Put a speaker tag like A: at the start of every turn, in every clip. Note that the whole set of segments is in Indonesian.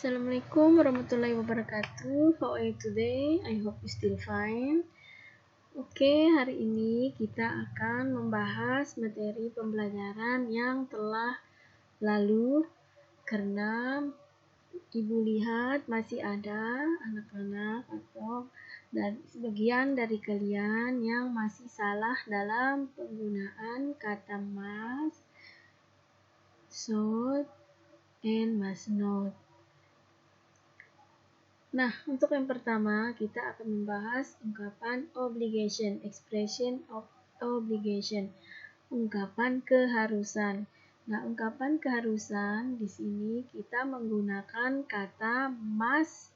A: Assalamualaikum warahmatullahi wabarakatuh. How are you today? I hope you still fine. Oke, hari ini kita akan membahas materi pembelajaran yang telah lalu karena Ibu lihat masih ada anak-anak atau sebagian dari kalian yang masih salah dalam penggunaan kata must, should, and must not. Nah, untuk yang pertama, kita akan membahas ungkapan obligation, expression of obligation, ungkapan keharusan. Nah, ungkapan keharusan di sini kita menggunakan kata must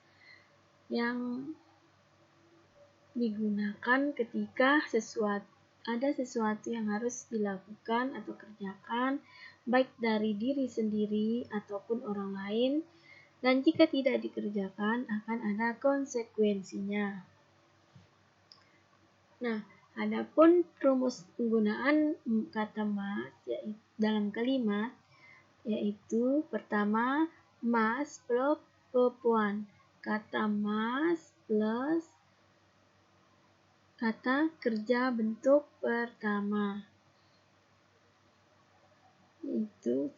A: yang digunakan ketika ada sesuatu yang harus dilakukan atau kerjakan, baik dari diri sendiri ataupun orang lain. Dan jika tidak dikerjakan, akan ada konsekuensinya. Nah, adapun rumus penggunaan kata must dalam kalimat, yaitu pertama, must plus verb one. Kata must plus kata kerja bentuk pertama. Itu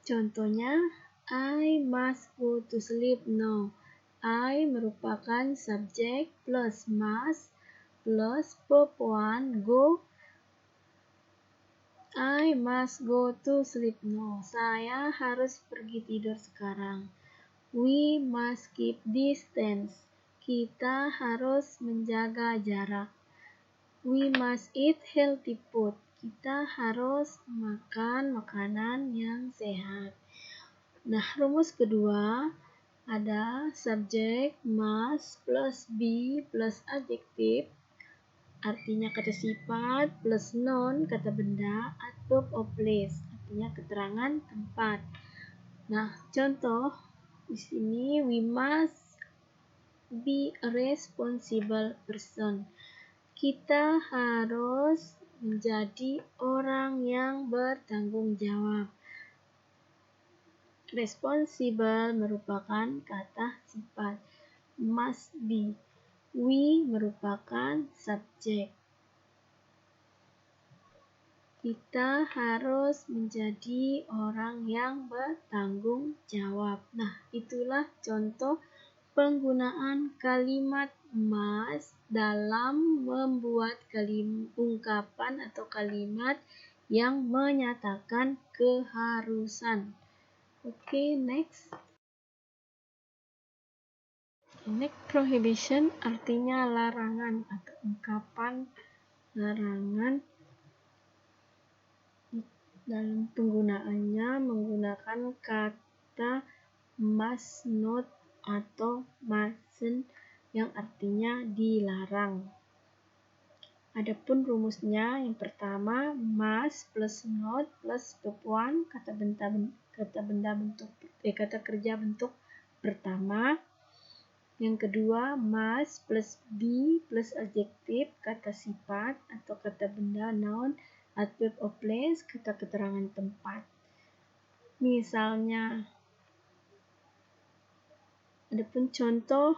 A: contohnya, I must go to sleep now. I merupakan subjek plus must plus verb one go. I must go to sleep now. Saya harus pergi tidur sekarang. We must keep distance. Kita harus menjaga jarak. We must eat healthy food. Kita harus makan makanan yang sehat. Nah, rumus kedua ada subjek must plus be plus adjektif, artinya kata sifat, plus noun kata benda, adverb of place, artinya keterangan tempat. Nah, contoh di sini, we must be a responsible person. Kita harus menjadi orang yang bertanggung jawab. Responsible merupakan kata sifat. Must be. We merupakan subjek. Kita harus menjadi orang yang bertanggung jawab. Nah, itulah contoh penggunaan kalimat must dalam membuat ungkapan atau kalimat yang menyatakan keharusan. Oke, next. Next, prohibition artinya larangan atau ungkapan larangan. Dalam penggunaannya menggunakan kata must not atau mustn't yang artinya dilarang. Adapun rumusnya, yang pertama, must plus not plus verb one, kata kerja bentuk pertama. Yang kedua, must plus be plus adjektif, kata sifat atau kata benda noun, adverb of place, kata keterangan tempat. Misalnya, adapun contoh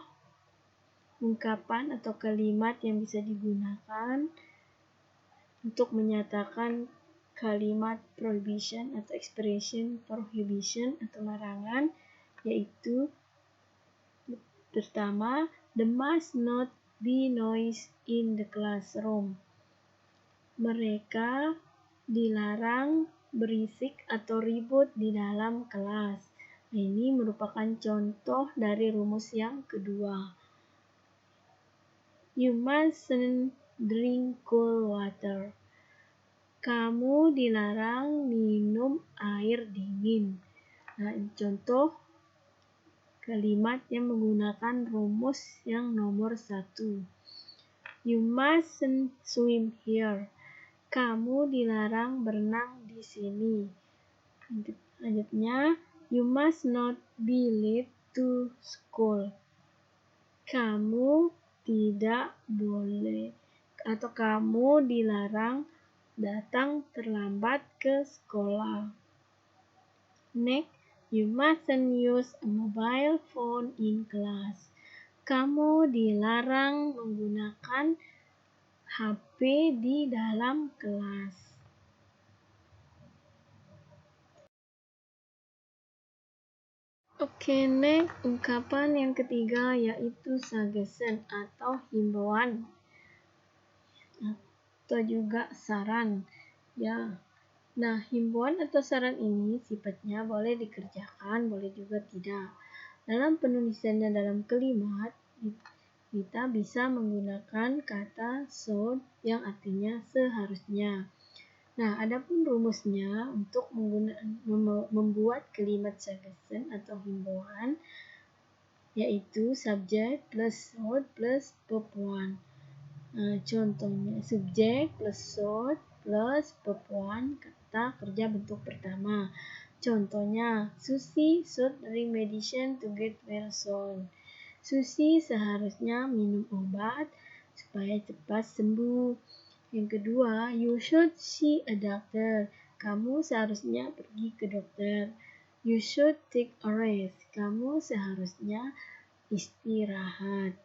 A: ungkapan atau kalimat yang bisa digunakan untuk menyatakan kalimat prohibition atau expression prohibition atau larangan, yaitu pertama, there must not be noise in the classroom. Mereka dilarang berisik atau ribut di dalam kelas. Ini merupakan contoh dari rumus yang kedua. You mustn't drink cold water. Kamu dilarang minum air dingin. Nah, contoh kalimat yang menggunakan rumus yang nomor 1. You mustn't swim here. Kamu dilarang berenang di sini. Selanjutnya, you must not be late to school. Kamu tidak boleh atau kamu dilarang datang terlambat ke sekolah. Next, You mustn't use a mobile phone in class. Kamu dilarang menggunakan HP di dalam kelas. Oke, next ungkapan yang ketiga yaitu suggestion atau himbauan atau juga saran. Ya. Nah, himbauan atau saran ini sifatnya boleh dikerjakan, boleh juga tidak. Dalam penulisannya dalam kalimat, kita bisa menggunakan kata should yang artinya seharusnya. Nah, adapun rumusnya untuk membuat kalimat suggestion atau himbauan yaitu subject plus should plus verb 1. Contohnya subjek plus should plus verb 1 kata kerja bentuk pertama. Contohnya, Susi should drink medicine to get well soon. Susi seharusnya minum obat supaya cepat sembuh. Yang kedua, you should see a doctor. Kamu seharusnya pergi ke dokter. You should take a rest. Kamu seharusnya istirahat.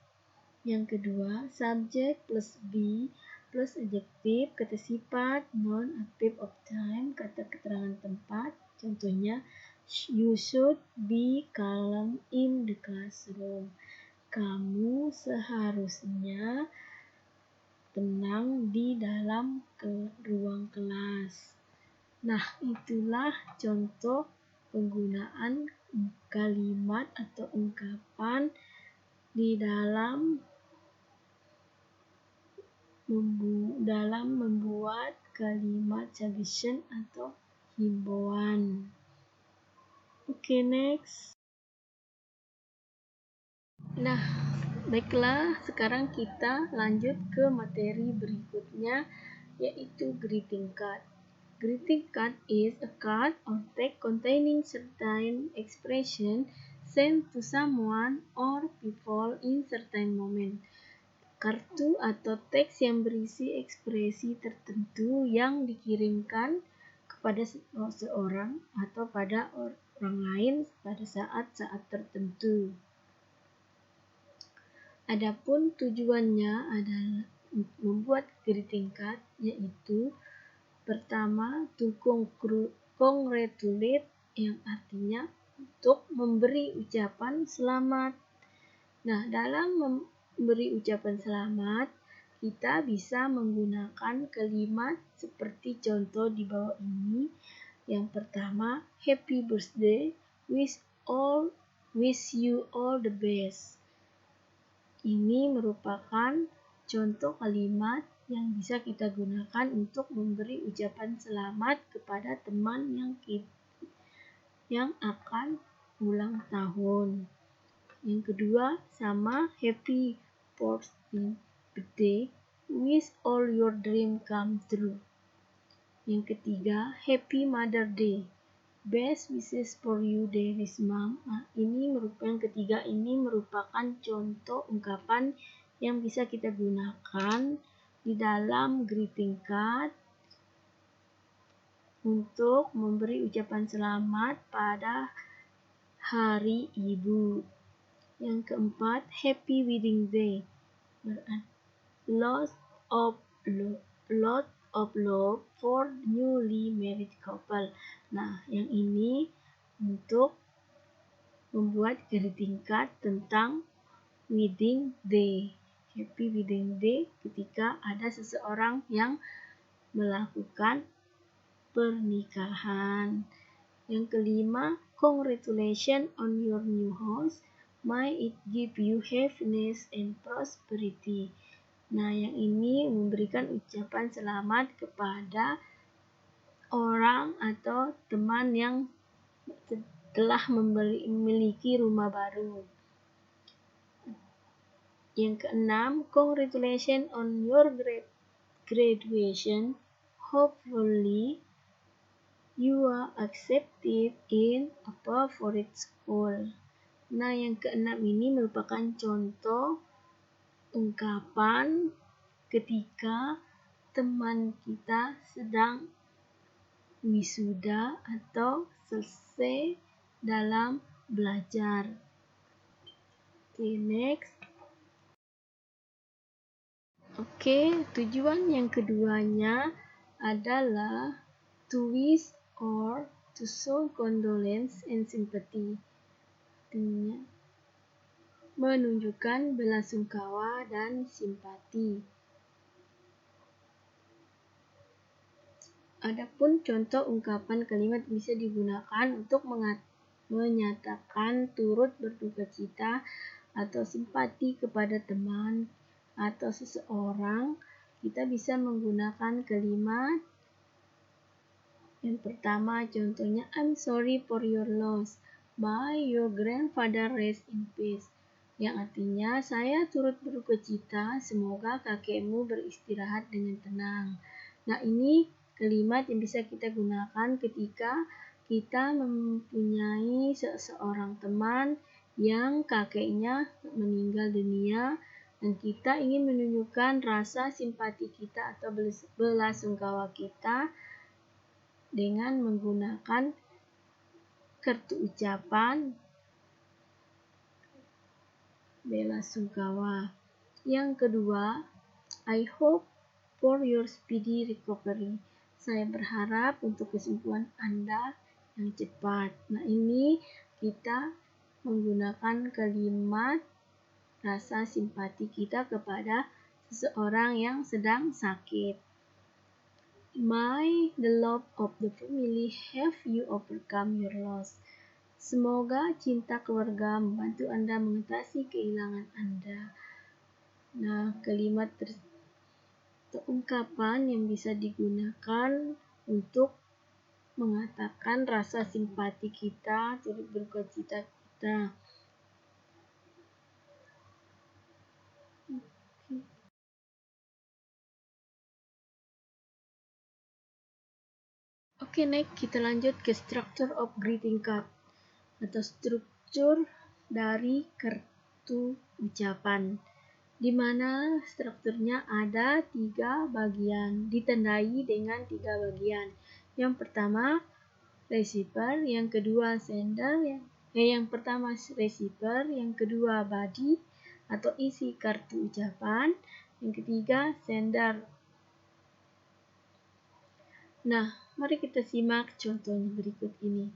A: Yang kedua, subject plus be plus adjective, kata sifat, noun, adverb of time, kata keterangan tempat. Contohnya, you should be calm in the classroom. Kamu seharusnya tenang di dalam ruang kelas. Nah, itulah contoh penggunaan kalimat atau ungkapan di dalam membuat kalimat suggestion atau himbauan. Oke, next. Nah, baiklah, sekarang kita lanjut ke materi berikutnya, yaitu greeting card. Greeting card is a card or text containing certain expression sent to someone or people in certain moment. Kartu atau teks yang berisi ekspresi tertentu yang dikirimkan kepada seseorang atau pada orang lain pada saat-saat tertentu. Adapun tujuannya adalah membuat greeting card, yaitu pertama, to congratulate, yang artinya untuk memberi ucapan selamat. Nah, dalam memberi ucapan selamat, kita bisa menggunakan kalimat seperti contoh di bawah ini. Yang pertama, happy birthday, wish you all the best. Ini merupakan contoh kalimat yang bisa kita gunakan untuk memberi ucapan selamat kepada teman yang akan ulang tahun. Yang kedua, sama happy 14th birthday, wish all your dream come true. Yang ketiga, happy Mother Day, best wishes for you dearest mom. Nah, yang ketiga ini merupakan contoh ungkapan yang bisa kita gunakan di dalam greeting card untuk memberi ucapan selamat pada Hari Ibu. Yang keempat, happy wedding day, lot of love for newly married couple. Nah, yang ini untuk membuat greeting card tentang wedding day. Happy wedding day ketika ada seseorang yang melakukan pernikahan. Yang kelima, congratulations on your new house. May it give you happiness and prosperity. Nah, yang ini memberikan ucapan selamat kepada orang atau teman yang telah memiliki rumah baru. Yang keenam, congratulations on your graduation. Hopefully, you are accepted in a favorite school. Nah, yang keenam ini merupakan contoh ungkapan ketika teman kita sedang wisuda atau selesai dalam belajar. Oke, next. Oke, tujuan yang keduanya adalah to wish or to show condolence and sympathy. Artinya, menunjukkan belasungkawa dan simpati. Adapun contoh ungkapan kalimat bisa digunakan untuk menyatakan turut berduka cita atau simpati kepada teman atau seseorang. Kita bisa menggunakan kalimat yang pertama, contohnya I'm sorry for your loss. May your grandfather rest in peace. Yang artinya saya turut berduka cita, semoga kakekmu beristirahat dengan tenang. Nah, ini kalimat yang bisa kita gunakan ketika kita mempunyai seseorang teman yang kakeknya meninggal dunia dan kita ingin menunjukkan rasa simpati kita atau belasungkawa kita dengan menggunakan kartu ucapan belasungkawa. Yang kedua, I hope for your speedy recovery. Saya berharap untuk kesembuhan Anda yang cepat. Nah, ini kita menggunakan kalimat rasa simpati kita kepada seseorang yang sedang sakit. May the love of the family have you overcome your loss. Semoga cinta keluarga membantu Anda mengatasi kehilangan Anda. Nah, kalimat atau ungkapan yang bisa digunakan untuk mengatakan rasa simpati kita, turut berduka cita kita. Oke, next kita lanjut ke structure of greeting card atau struktur dari kartu ucapan, di mana strukturnya ada 3 bagian, ditandai dengan 3 bagian. Yang pertama receiver, yang kedua sender, yang pertama receiver, yang kedua body atau isi kartu ucapan, yang ketiga sender. Nah, mari kita simak contohnya berikut ini.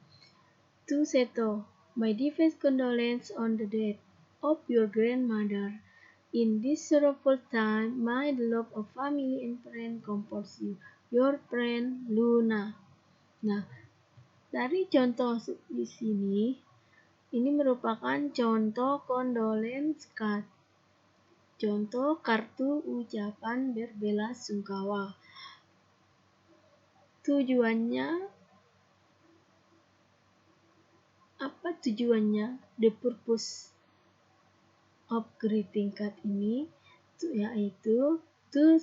A: To Seto, my deepest condolence on the death of your grandmother. In this sorrowful time, may the love of family and friend comforts you. Your friend Luna. Nah, dari contoh di sini, ini merupakan contoh condolence card. Contoh kartu ucapan berbelasungkawa. Tujuannya, apa tujuannya? The purpose of greeting card ini yaitu to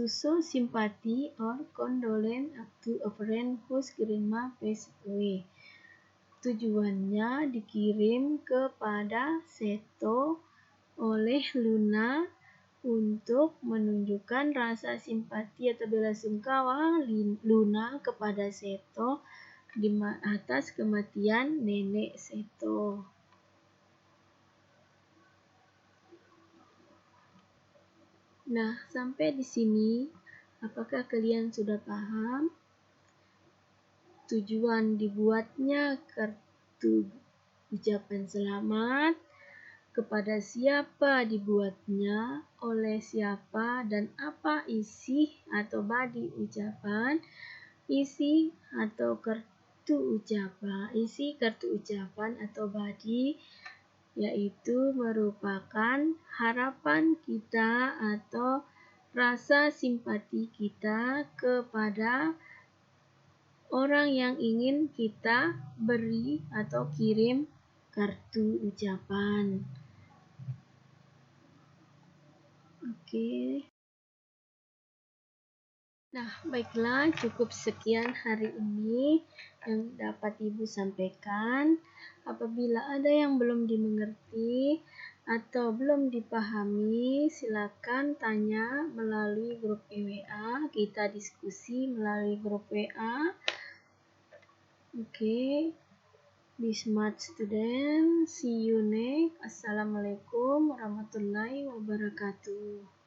A: show sympathy or condolence to a friend whose grandma passed away. Tujuannya dikirim kepada Seto oleh Luna untuk menunjukkan rasa simpati atau belasungkawa Luna kepada Seto atas kematian nenek Seto. Nah, sampai di sini, apakah kalian sudah paham tujuan dibuatnya kartu ucapan selamat, kepada siapa dibuatnya, oleh siapa, dan apa isi atau body ucapan, isi kartu ucapan atau body yaitu merupakan harapan kita atau rasa simpati kita kepada orang yang ingin kita beri atau kirim kartu ucapan. Oke. Nah, baiklah, cukup sekian hari ini yang dapat Ibu sampaikan. Apabila ada yang belum dimengerti atau belum dipahami, silakan tanya melalui grup WA. Kita diskusi melalui grup WA. Oke. Be smart student. See you next. Assalamualaikum warahmatullahi wabarakatuh.